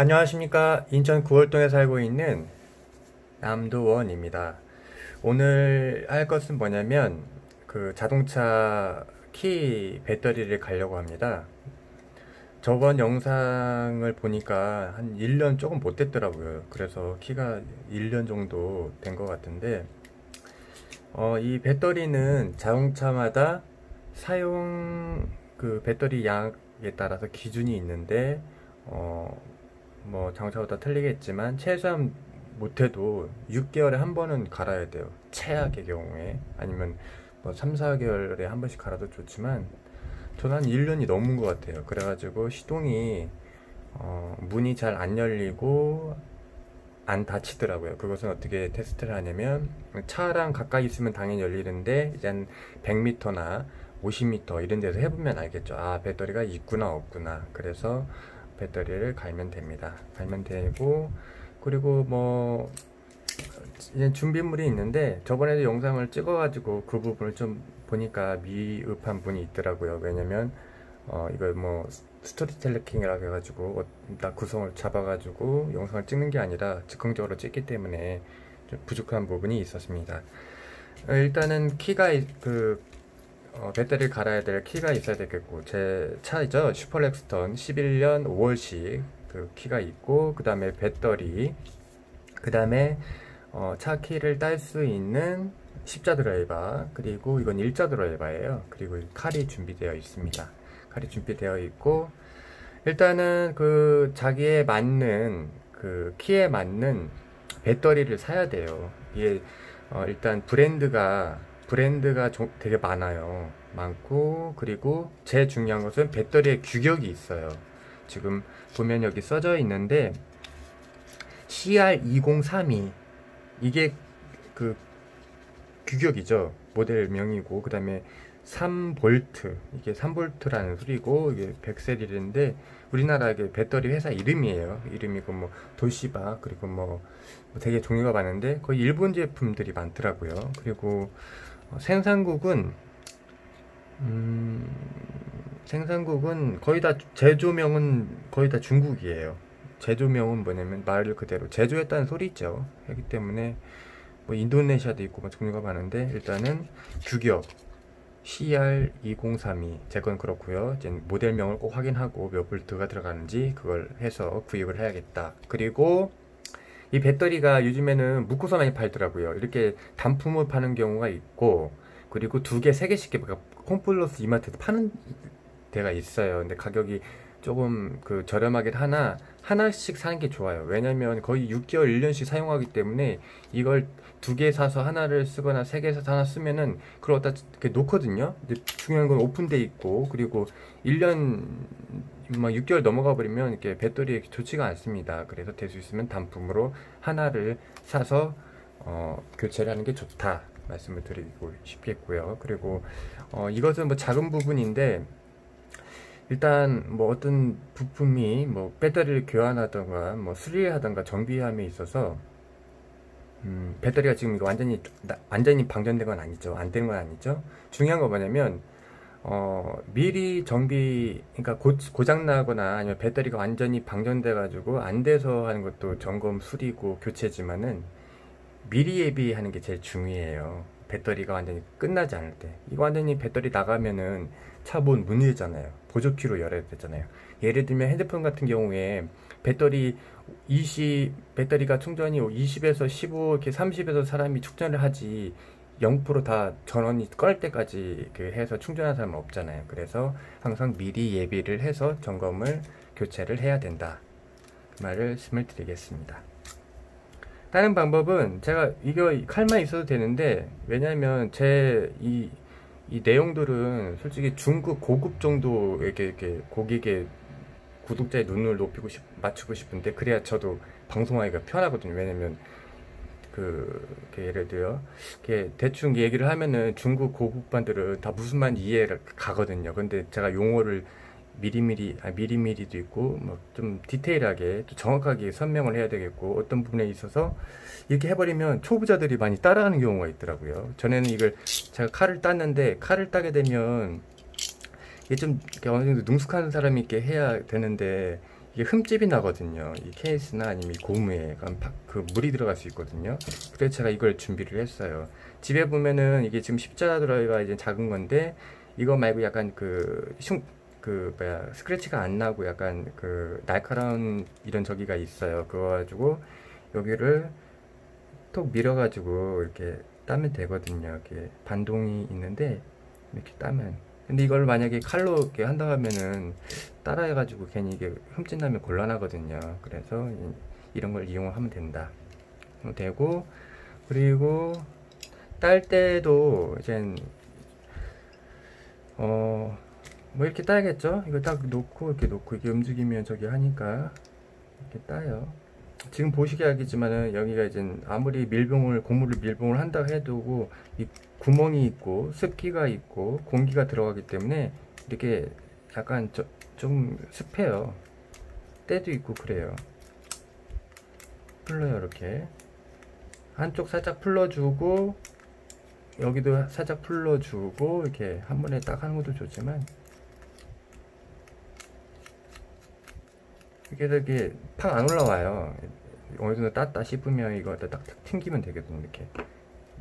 안녕하십니까. 인천 구월동에 살고 있는 남도원입니다. 오늘 할 것은 뭐냐면 그 자동차 키 배터리를 갈려고 합니다. 저번 영상을 보니까 한 1년 조금 못 됐더라고요. 그래서 키가 1년 정도 된 것 같은데 이 배터리는 자동차마다 사용 그 배터리 양에 따라서 기준이 있는데 뭐 자동차마다 틀리겠지만 최소한 못해도 6개월에 한 번은 갈아야 돼요. 최악의 경우에. 아니면 뭐 3, 4개월에 한 번씩 갈아도 좋지만 저는 한 1년이 넘은 것 같아요. 그래가지고 시동이 문이 잘 안 열리고 안 닫히더라고요. 그것은 어떻게 테스트를 하냐면 차랑 가까이 있으면 당연히 열리는데 이제 한 100m나 50m 이런 데서 해보면 알겠죠. 아, 배터리가 있구나 없구나. 그래서 배터리를 갈면 됩니다. 갈면 되고, 그리고 뭐 이제 준비물이 있는데 저번에도 영상을 찍어가지고 그 부분을 좀 보니까 미흡한 분이 있더라고요. 왜냐면 이걸 뭐 스토리텔링이라고 해가지고 딱 구성을 잡아가지고 영상을 찍는 게 아니라 즉흥적으로 찍기 때문에 좀 부족한 부분이 있었습니다. 일단은 키가 배터리를 갈아야 될 키가 있어야 되겠고, 제 차이죠. 슈퍼렉스턴 11년 5월식 그 키가 있고, 그 다음에 배터리, 그 다음에 차 키를 딸 수 있는 십자 드라이버, 그리고 이건 일자 드라이버예요. 그리고 칼이 준비되어 있습니다. 칼이 준비되어 있고, 일단은 그 자기에 맞는 그 키에 맞는 배터리를 사야 돼요. 이게 일단 브랜드가 되게 많아요. 많고, 그리고 제일 중요한 것은 배터리의 규격이 있어요. 지금 보면 여기 써져 있는데 CR2032 이게 그 규격이죠. 모델명이고, 그 다음에 3V, 이게 3V라는 소리고, 이게 100셀인데 우리나라 배터리 회사 이름이에요. 이름이고 뭐 도시바, 그리고 뭐 되게 종류가 많은데 거의 일본 제품들이 많더라고요. 그리고 생산국은 거의 다, 제조명은 거의 다 중국이에요. 제조명은 뭐냐면 말 그대로 제조했다는 소리죠. 그렇기 때문에 뭐 인도네시아도 있고 뭐 종류가 많은데, 일단은 규격 CR2032 제 건 그렇고요. 이제 모델명을 꼭 확인하고 몇 볼트가 들어가는지 그걸 해서 구입을 해야겠다. 그리고 이 배터리가 요즘에는 묶어서 많이 팔더라고요. 이렇게 단품을 파는 경우가 있고, 그리고 두 개, 세 개씩 홈플러스 이마트에서 파는 데가 있어요. 근데 가격이 조금 저렴하긴 하나씩 사는 게 좋아요. 왜냐면 거의 6개월, 1년씩 사용하기 때문에 이걸 두 개 사서 하나를 쓰거나 세 개 사서 하나 쓰면은 그걸 갖다 이렇게 놓거든요. 근데 중요한 건 오픈돼 있고, 그리고 1년 막 6개월 넘어가 버리면 이렇게 배터리에 좋지가 않습니다. 그래서 될 수 있으면 단품으로 하나를 사서 교체를 하는 게 좋다 말씀을 드리고 싶겠고요. 그리고 이것은 뭐 작은 부분인데, 일단 뭐 어떤 부품이 뭐 배터리를 교환하던가 뭐 수리하던가 정비함에 있어서 배터리가 지금 이거 완전히 방전된 건 아니죠. 안 된 건 아니죠. 중요한 건 뭐냐면 미리 그러니까 고장 나거나 아니면 배터리가 완전히 방전돼 가지고 안 돼서 하는 것도 점검 수리고 교체지만은 미리 예비하는 게 제일 중요해요. 배터리가 완전히 끝나지 않을 때. 이거 완전히 배터리 나가면은 차 문 열잖아요. 보조키로 열어야 되잖아요. 예를 들면 핸드폰 같은 경우에 배터리가 충전이 20에서 15, 이렇게 30에서 사람이 충전을 하지 0%다 전원이 꺼낼 때까지 해서 충전하는 사람은 없잖아요. 그래서 항상 미리 예비를 해서 점검을, 교체를 해야 된다. 그 말씀을 드리겠습니다. 다른 방법은 제가 이거 칼만 있어도 되는데, 왜냐면 이 내용들은 솔직히 중급 고급 정도 이렇게 고객의 구독자의 눈을 맞추고 싶은데, 그래야 저도 방송하기가 편하거든요. 왜냐면 예를 들어 대충 얘기를 하면은 중급 고급반들은 다 무슨 말인지 이해가 가거든요. 근데 제가 용어를 미리미리도 있고 뭐 좀 디테일하게 또 정확하게 설명을 해야 되겠고, 어떤 부분에 있어서 이렇게 해버리면 초보자들이 많이 따라하는 경우가 있더라고요. 전에는 이걸 제가 칼을 땄는데, 칼을 따게 되면 이게 좀 이렇게 어느 정도 능숙한 사람이 이렇게 해야 되는데, 이게 흠집이 나거든요. 이 케이스나 아니면 이 고무에 그 물이 들어갈 수 있거든요. 그래서 제가 이걸 준비를 했어요. 집에 보면은 이게 지금 십자가 드라이가 이제 작은 건데 이거 말고 약간 스크래치가 안 나고 약간 그 날카로운 이런 저기가 있어요. 그거 가지고 여기를 톡 밀어가지고 이렇게 따면 되거든요. 이렇게 반동이 있는데 이렇게 따면. 근데 이걸 만약에 칼로 이렇게 한다 하면은 따라해가지고 괜히 이게 흠집 나면 곤란하거든요. 그래서 이런 걸 이용하면 된다. 되고, 그리고 딸 때도 이젠 뭐 이렇게 따야겠죠? 이거 딱 놓고 이렇게 놓고 이게 움직이면 저기 하니까 이렇게 따요. 지금 보시기 알겠지만은 여기가 이제 아무리 고무를 밀봉을 한다 해도 이 구멍이 있고 습기가 있고 공기가 들어가기 때문에 이렇게 약간 좀 습해요. 때도 있고 그래요. 풀러요. 이렇게 한쪽 살짝 풀러주고 여기도 살짝 풀러주고 이렇게 한 번에 딱 하는 것도 좋지만 이게 팍 안 올라와요. 어느 정도 땄다 싶으면 이거 딱 튕기면 되거든요. 이렇게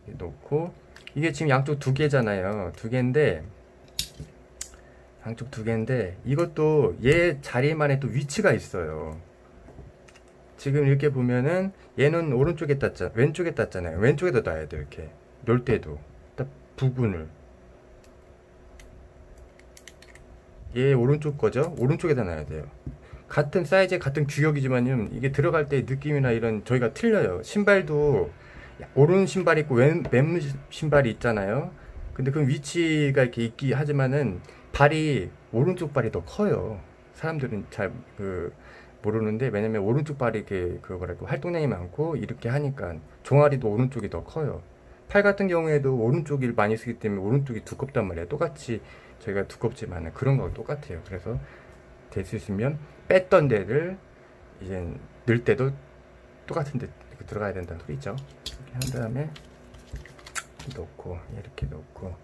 놓고 이게 지금 양쪽 두 개잖아요. 두 개인데 양쪽 두 개인데 이것도 얘 자리만의 또 위치가 있어요. 지금 이렇게 보면은 얘는 오른쪽에 왼쪽에 땄잖아요. 왼쪽에다 놔야 돼요. 이렇게 놓을 때도 딱 부분을 얘 오른쪽 거죠. 오른쪽에다 놔야 돼요. 같은 사이즈 같은 규격이지만요 이게 들어갈 때 느낌이나 이런 저희가 틀려요. 신발도 오른 신발 있고 왼 신발이 있잖아요. 근데 그 위치가 이렇게 있기 하지만은 발이 오른쪽 발이 더 커요. 사람들은 잘 모르는데 왜냐면 오른쪽 발이 이렇게 활동량이 많고 이렇게 하니까 종아리도 오른쪽이 더 커요. 팔 같은 경우에도 오른쪽을 많이 쓰기 때문에 오른쪽이 두껍단 말이에요. 똑같이 저희가 두껍지만은 그런 거하고 똑같아요. 그래서 될 수 있으면 뺐던 데를 이제 넣을 때도 똑같은 데 들어가야 된다는 소리죠. 이렇게 한 다음에 놓고 이렇게 놓고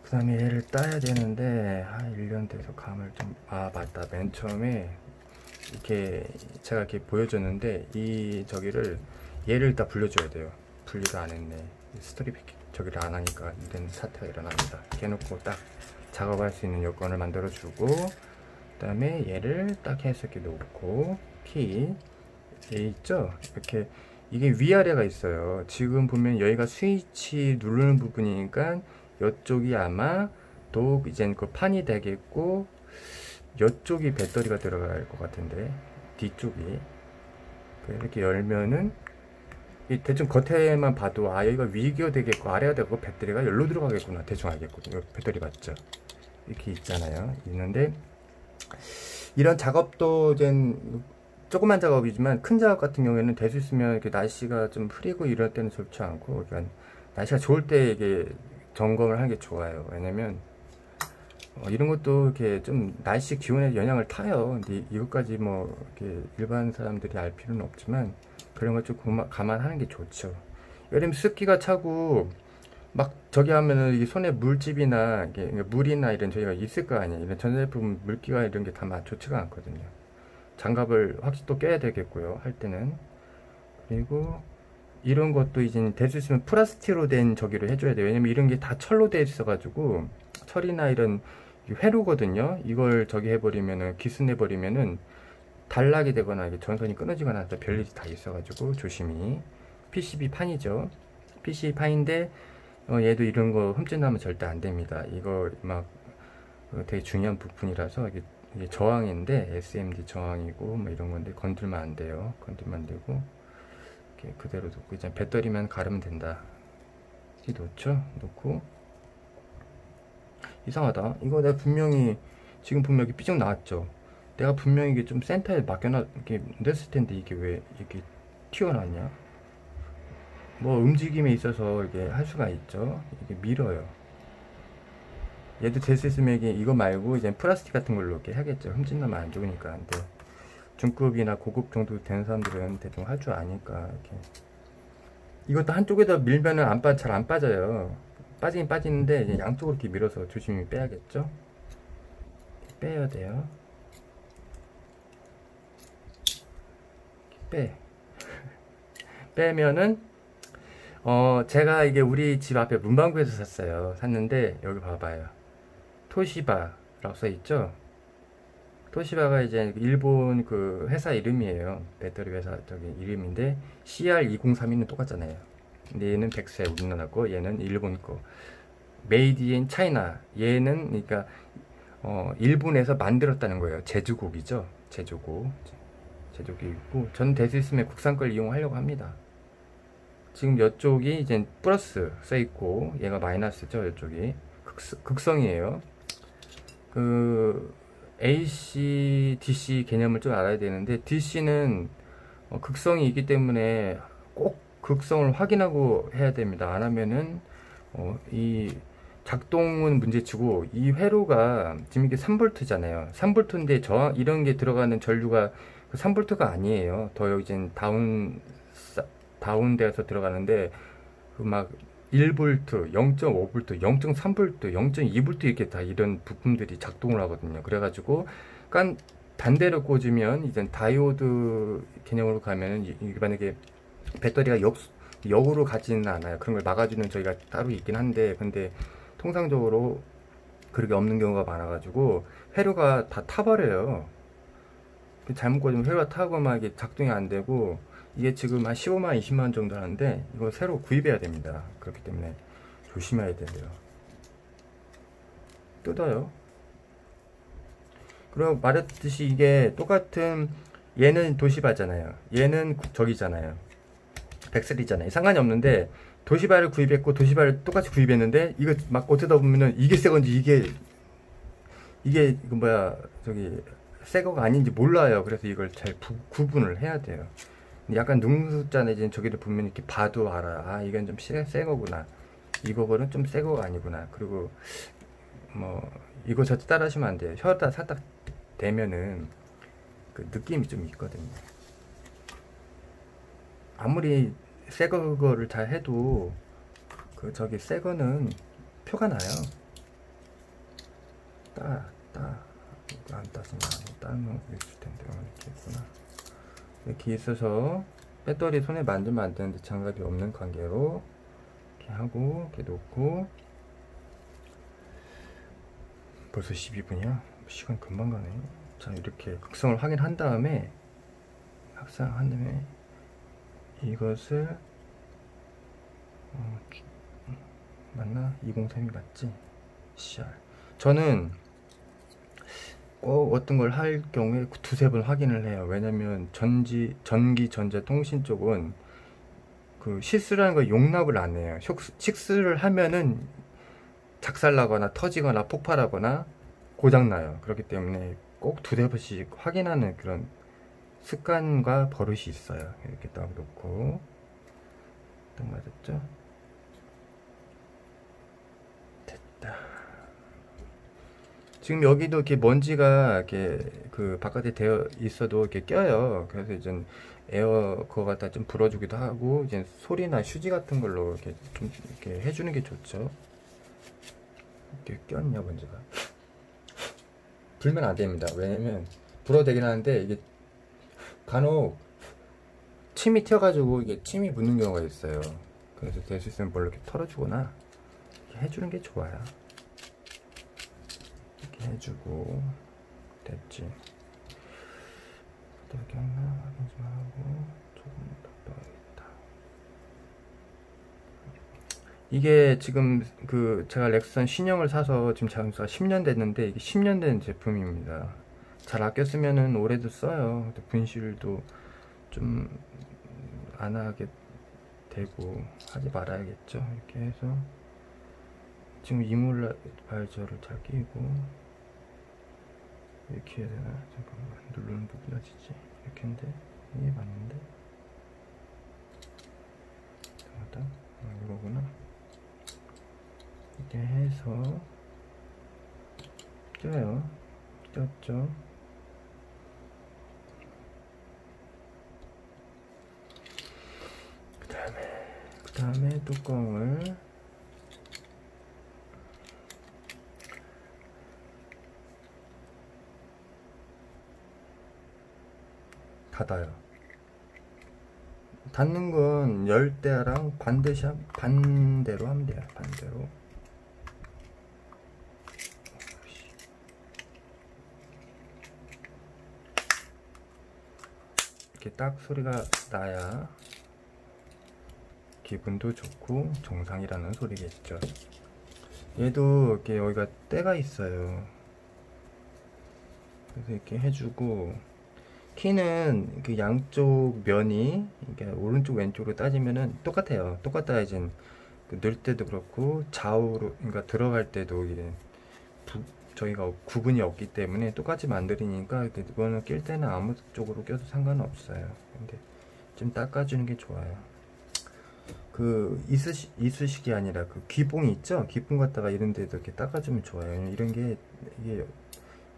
그 다음에 얘를 따야 되는데 1년 돼서 감을 좀 맞다. 맨 처음에 이렇게 제가 이렇게 보여줬는데 이 저기를 얘를 다 불려줘야 돼요. 분리를 안 했네. 스토리 저기를 안 하니까 이런 사태가 일어납니다. 이렇게 해놓고 딱 작업할 수 있는 여건을 만들어 주고 그 다음에 얘를 딱 해서 이렇게 놓고 얘 있죠? 이렇게 이게 위아래가 있어요. 지금 보면 여기가 스위치 누르는 부분이니까 이쪽이 아마 또 이젠 그 판이 되겠고 이쪽이 배터리가 들어갈 것 같은데 뒤쪽이 이렇게 열면은 대충 겉에만 봐도 여기가 위기가 되겠고 아래가 되고 배터리가 여기로 들어가겠구나 대충 알겠거든요. 배터리 맞죠? 이렇게 있잖아요. 있는데 이런 작업도 이젠 조그만 작업이지만 큰 작업 같은 경우에는 될 수 있으면 이렇게 날씨가 좀 흐리고 이럴 때는 좋지 않고 그러니까 날씨가 좋을 때 이게 점검을 하는 게 좋아요. 왜냐면 이런 것도 이렇게 좀 날씨 기온에 영향을 타요. 근데 이것까지 뭐 이렇게 일반 사람들이 알 필요는 없지만 그런 걸 좀 감안하는 게 좋죠. 왜냐면 습기가 차고 막 저기 하면은 이게 손에 물집이나 이게 물이나 이런 저희가 있을 거 아니에요. 이런 전자제품 물기가 이런 게 다 좋지가 않거든요. 장갑을 확실히 또 껴야 되겠고요. 할 때는. 그리고 이런 것도 이제 될 수 있으면 플라스틱으로 된 저기를 해줘야 돼요. 왜냐면 이런 게 다 철로 되어 있어가지고 철이나 이런 회로거든요. 이걸 저기 해버리면은 기스내버리면은 단락이 되거나 이게 전선이 끊어지거나 별일이 다 있어가지고 조심히. PCB 판이죠. PCB 판인데 얘도 이런 거 흠집 나면 절대 안 됩니다. 이거 막 되게 중요한 부품이라서 이게 저항인데 SMD 저항이고 뭐 이런 건데 건들면 안 돼요. 건들면 안 되고 이렇게 그대로 놓고 이제 배터리만 가르면 된다. 이렇게 놓죠. 놓고 이상하다. 이거 내가 분명히 지금 분명히 삐쩍 나왔죠. 내가 분명히 이게 좀 센터에 맡겨놨 이렇게 냈을 텐데 이게 왜 이렇게 튀어나왔냐? 뭐 움직임에 있어서 이게 할 수가 있죠. 이게 밀어요. 얘도 될 수 있으면 이거 말고 이제 플라스틱 같은 걸로 이렇게 하겠죠. 흠집 나면 안 좋으니까. 근데 중급이나 고급 정도 되는 사람들은 대충 할 줄 아니까 이렇게. 이것도 한쪽에다 밀면은 잘 안 빠져요. 빠지긴 빠지는데 이제 양쪽으로 이렇게 밀어서 조심히 빼야겠죠. 빼야 돼요. 빼면은 제가 이게 우리 집 앞에 문방구에서 샀어요. 샀는데 여기 봐봐요. 토시바라고 써있죠. 토시바가 이제 일본 그 회사 이름이에요. 배터리 회사 저기 이름인데 CR2032는 똑같잖아요. 근데 얘는 백세 우리나라 거, 얘는 일본 거. 메이드 인 차이나. 얘는 그러니까 일본에서 만들었다는 거예요. 제조국이죠. 제조국이 있고, 저는 될 수 있으면 국산 걸 이용하려고 합니다. 지금 이쪽이 이제 플러스 써 있고 얘가 마이너스죠. 이쪽이 극성이에요. 그 AC, DC 개념을 좀 알아야 되는데, DC는 극성이 있기 때문에 꼭 극성을 확인하고 해야 됩니다. 안 하면은 이 작동은 문제치고, 이 회로가 지금 이게 3V잖아요. 3V인데 이런 게 들어가는 전류가 3V가 아니에요. 더 이제 다운되어서 들어가는데 막 1V, 0.5V, 0.3V, 0.2V 이렇게 다 이런 부품들이 작동을 하거든요. 그래가지고 반대로 꽂으면 이제 다이오드 개념으로 가면은 만약에 배터리가 역으로 가지는 않아요. 그런 걸 막아주는 저희가 따로 있긴 한데, 근데 통상적으로 그렇게 없는 경우가 많아가지고 회로가 다 타버려요. 잘못 꽂으면 회로가 타고 막 이게 작동이 안 되고, 이게 지금 한 15만 20만 정도 하는데 이거 새로 구입해야 됩니다. 그렇기 때문에 조심해야 된대요. 뜯어요. 그리고 말했듯이 이게 똑같은, 얘는 도시바잖아요. 얘는 저기잖아요. 백셀이잖아요. 상관이 없는데 도시바를 구입했고 도시바를 똑같이 구입했는데, 이거 막 어쩌다 보면은 이게 새 건지 이게 뭐야 저기 새 거가 아닌지 몰라요. 그래서 이걸 잘 구분을 해야 돼요. 약간 능숙자는 이제 저기를 보면 이렇게 봐도 알아. 아, 이건 좀 새 거구나. 이거는 좀 새 거가 아니구나. 그리고 뭐 이거 저 따라 하시면 안 돼요. 혀에다 살짝 대면은 그 느낌이 좀 있거든요. 아무리 새 거를 잘 해도 그 저기 새 거는 표가 나요. 이거 안 따지면 따면 있을 텐데. 이렇게 있구나. 이렇게 있어서 배터리 손에 만지면 안 되는데 장갑이 없는 관계로 이렇게 하고 이렇게 놓고. 벌써 12분이야? 시간 금방 가네. 자, 이렇게 극성을 확인한 다음에 이것을 맞나? 203이 맞지? CR. 저는 꼭 어떤 걸 할 경우에 두세 번 확인을 해요. 왜냐면 전기, 전자, 통신 쪽은 그 실수라는 걸 용납을 안 해요. 실수를 하면은 작살나거나 터지거나 폭발하거나 고장나요. 그렇기 때문에 꼭 두세 번씩 확인하는 그런 습관과 버릇이 있어요. 이렇게 딱 놓고. 딱 맞았죠? 됐다. 지금 여기도 이렇게 먼지가 이렇게 그 바깥에 되어 있어도 이렇게 껴요. 그래서 이제 에어 그거 갖다 좀 불어주기도 하고, 이제 소리나 휴지 같은 걸로 이렇게 좀 이렇게 해주는 게 좋죠. 이렇게 꼈냐 먼지가. 불면 안 됩니다. 왜냐면 불어도 되긴 하는데 이게 간혹 침이 튀어가지고 이게 침이 묻는 경우가 있어요. 그래서 될 수 있으면 뭘로 이렇게 털어주거나 이렇게 해주는 게 좋아요. 이렇게 해주고. 됐지. 이렇게 하나 확인 좀 하고 조금 더 넣어야겠다. 이게 지금 그 제가 렉선 신형을 사서 지금 장수가 10년 됐는데, 이게 10년 된 제품입니다. 잘 아껴 쓰면은 오래도 써요. 분실도 좀 안 하게 되고 하지 말아야겠죠. 이렇게 해서 지금 이물바이저를 잘 끼고, 이렇게 해야 되나? 잠깐만, 누르는 부분이지. 이렇게 했는데 이게 맞는데? 맞다. 이거구나. 이렇게 해서 껴요. 꼈죠. 그 다음에 뚜껑을 닫아요. 닫는 건 열 때랑 반대로 하면 돼요. 반대로. 이렇게 딱 소리가 나야 기분도 좋고 정상이라는 소리겠죠. 얘도 이렇게 여기가 때가 있어요. 그래서 이렇게 해주고, 키는 이렇게 양쪽 면이 이게 오른쪽 왼쪽으로 따지면은 똑같아요. 똑같아야지 넣을 때도 그렇고 좌우로, 그러니까 들어갈 때도 이게 저희가 구분이 없기 때문에 똑같이 만들으니까 이거는 낄 때는 아무 쪽으로 껴도 상관없어요. 근데 좀 닦아주는 게 좋아요. 그 이쑤시개 아니라 그 귀봉 있죠? 귀봉 갖다가 이런 데도 이렇게 닦아주면 좋아요. 이런 게 이게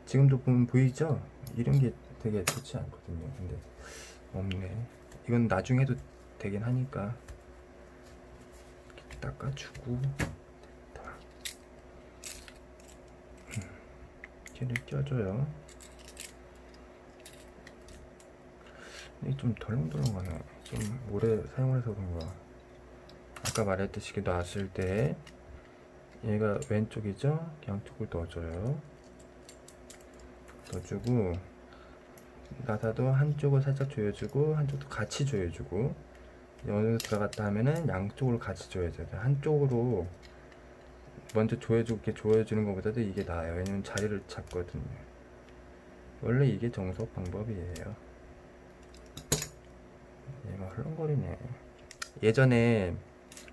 지금도 보면 보이죠? 이런 게 되게 좋지 않거든요. 근데 없네. 이건 나중에 해도 되긴 하니까 이렇게 닦아주고, 얘를 껴줘요. 이게 좀 덜렁덜렁하네. 좀 오래 사용을 해서 그런가. 아까 말했듯이 놨을 때 얘가 왼쪽이죠? 양쪽을 넣어줘요. 넣어주고, 나사도 한쪽을 살짝 조여주고 한쪽도 같이 조여주고, 어느 정도 들어갔다 하면은 양쪽으로 같이 조여줘야 돼. 한쪽으로 먼저 조여주고 이렇게 조여주는 것보다도 이게 나아요. 왜냐면 자리를 잡거든요. 원래 이게 정석 방법이에요. 얘가 헐렁거리네. 예전에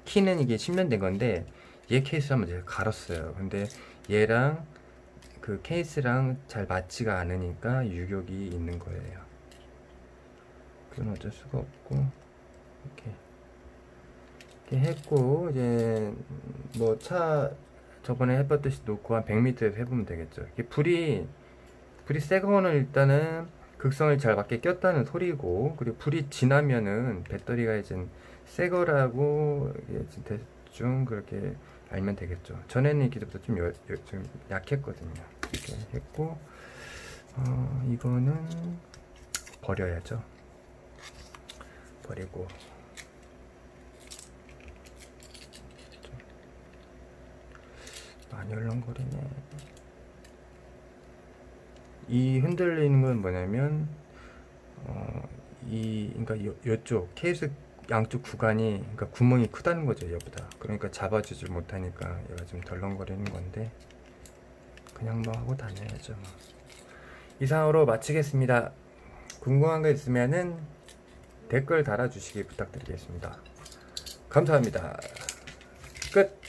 키는 이게 10년 된 건데 얘 케이스 한번 제가 갈았어요. 근데 얘랑 그 케이스랑 잘 맞지가 않으니까 유격이 있는 거예요. 그건 어쩔 수가 없고, 이렇게 했고, 이제 뭐 차 저번에 해봤듯이 놓고 한 100m에서 해보면 되겠죠. 이게 불이 새 거는 일단은 극성을 잘 맞게 꼈다는 소리고, 그리고 불이 지나면은 배터리가 이제 새 거라고 대충 그렇게 알면 되겠죠. 전에는 이렇게부터 좀 약했거든요. 이렇게 했고, 이거는 버려야죠. 버리고, 많이 헐렁거리네. 이 흔들리는 건 뭐냐면, 그러니까 요쪽 케이스 양쪽 구간이, 그러니까 구멍이 크다는 거죠, 얘보다. 그러니까 잡아주질 못하니까 얘가 좀 덜렁거리는 건데, 그냥 뭐 하고 다녀야죠. 뭐. 이상으로 마치겠습니다. 궁금한 거 있으면은 댓글 달아주시기 부탁드리겠습니다. 감사합니다. 끝.